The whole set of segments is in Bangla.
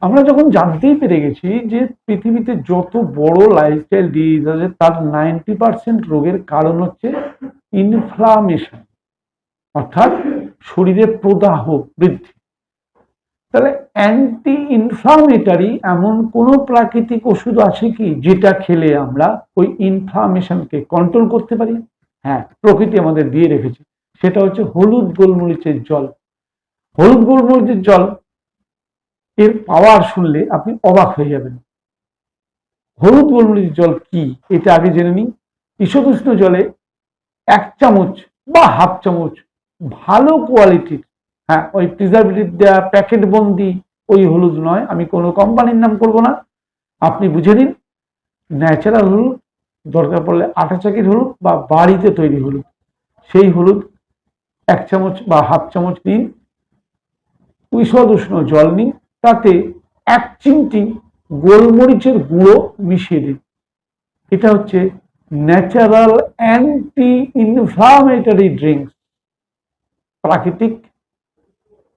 আমরা যখন জানতেই পেরে গেছি যে পৃথিবীতে যত বড় লাইফস্টাইল ডিজিজ আছে তার 90% রোগের কারণ হচ্ছে ইনফ্লামেশন, অর্থাৎ শরীরে প্রদাহ বৃদ্ধি। তাহলে অ্যান্টি ইনফ্লামেটারি এমন কোন প্রাকৃতিক ওষুধ আছে কি যেটা খেলে আমরা ওই ইনফ্লামেশনকে কন্ট্রোল করতে পারি? হ্যাঁ, প্রকৃতি আমাদের দিয়ে রেখেছে, সেটা হচ্ছে হলুদ গোলমরিচের জল। হলুদ গোলমরিচের জল এর পাওয়ার শুনলে আপনি অবাক হয়ে যাবেন। হলুদ গোলমরিচের জল কি এটা আগে জেনে নিন। ঈশদুষ্ণ জলে 1 চামচ বা হাফ চামচ ভালো কোয়ালিটির, হ্যাঁ ওই প্রিজারভেটিভ দেওয়া প্যাকেট বন্দি ওই হলুদ নয়, আমি কোনো কোম্পানির নাম করব না, আপনি বুঝে নিন ন্যাচারাল হলুদ, দরকার পড়লে আটা চাকির হলুদ বা বাড়িতে তৈরি হলুদ, সেই হলুদ 1 চামচ বা হাফ চামচ নিন, ঈশদুষ্ণ জল নিন, তাতে 1 চিমটি গোলমরিচের গুঁড়ো মিশিয়ে দিন। এটা হচ্ছে ন্যাচারাল অ্যান্টি ইনফ্লামেটরি ড্রিঙ্কস, প্রাকৃতিক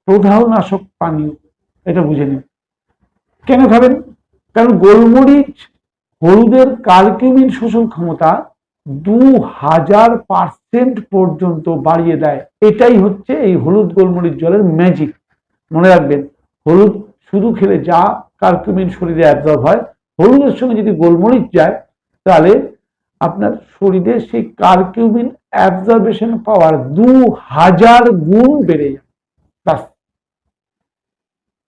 প্রদাহনাশক পানীয়, এটা বুঝে নিন। কেন খাবেন? কারণ গোলমরিচ হলুদের কার্কিউমিন শোষণ ক্ষমতা 2000% পর্যন্ত বাড়িয়ে দেয়। এটাই হচ্ছে এই হলুদ গোলমরিচ জলের ম্যাজিক। মনে রাখবেন, হলুদ শুধু খেলে যা কার্কিউমিন শরীরে অ্যাবজর্ব হয়, হলুদের সঙ্গে যদি গোলমরিচ যায় তাহলে আপনার শরীরে সেই কার্কিউমিন অ্যাবজর্বেশন পাওয়ার 2000 গুণ বেড়ে যায়।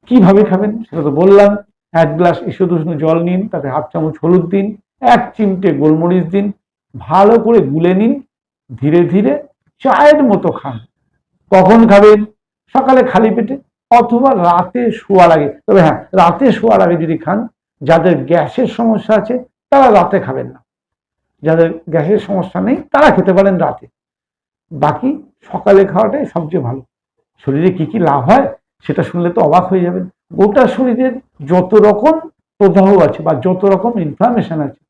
কিভাবে খাবেন সেটা তো বললাম। 1 গ্লাস ঈশদুষ্ণ জল নিন, তাতে হাফ চামচ হলুদ দিন, 1 চিমটে গোলমরিচ দিন, ভালো করে গুলে নিন, ধীরে ধীরে চায়ের মতো খান। কখন খাবেন? সকালে খালি পেটে অথবা রাতে শোয়ার আগে। তবে হ্যাঁ, রাতে শোয়ার আগে যদি খান, যাদের গ্যাসের সমস্যা আছে তারা রাতে খাবেন না, যাদের গ্যাসের সমস্যা নেই তারা খেতে পারেন রাতে, বাকি সকালে খাওয়াটাই সবচেয়ে ভালো। শরীরে কি কি লাভ হয় সেটা শুনলে তো অবাক হয়ে যাবেন। গোটা শরীরের যত রকম প্রদাহ আছে বা যত রকম ইনফ্লামেশন আছে,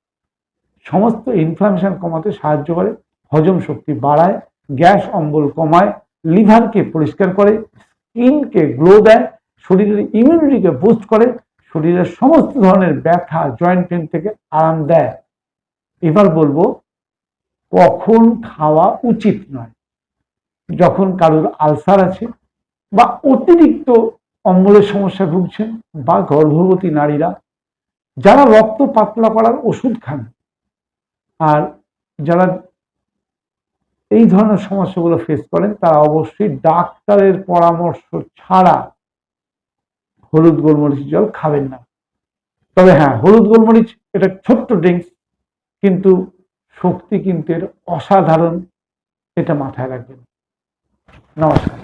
সমস্ত ইনফ্লামেশন কমাতে সাহায্য করে, হজম শক্তি বাড়ায়, গ্যাস অম্বল কমায়, লিভারকে পরিষ্কার করে, স্কিনকে গ্লো দেয়, শরীরের ইমিউনিটিকে বুস্ট করে, শরীরের সমস্ত ধরনের ব্যথা জয়েন্ট পেন থেকে আরাম দেয়। এবার বলবো কখন খাওয়া উচিত নয়। যখন কারোর আলসার আছে বা অতিরিক্ত অম্বলের সমস্যা ভুগছেন, বা গর্ভবতী নারীরা, যারা রক্ত পাতলা করার ওষুধ খান, আর যারা এই ধরনের সমস্যাগুলো ফেস করেন, তারা অবশ্যই ডাক্তারের পরামর্শ ছাড়া হলুদ গোলমরিচ জল খাবেন না। তবে হ্যাঁ, হলুদ গোলমরিচ এটা ছোট্ট ড্রিঙ্কস, কিন্তু শক্তি কিন্তু এর অসাধারণ, এটা মাথায় রাখবেন। নমস্কার।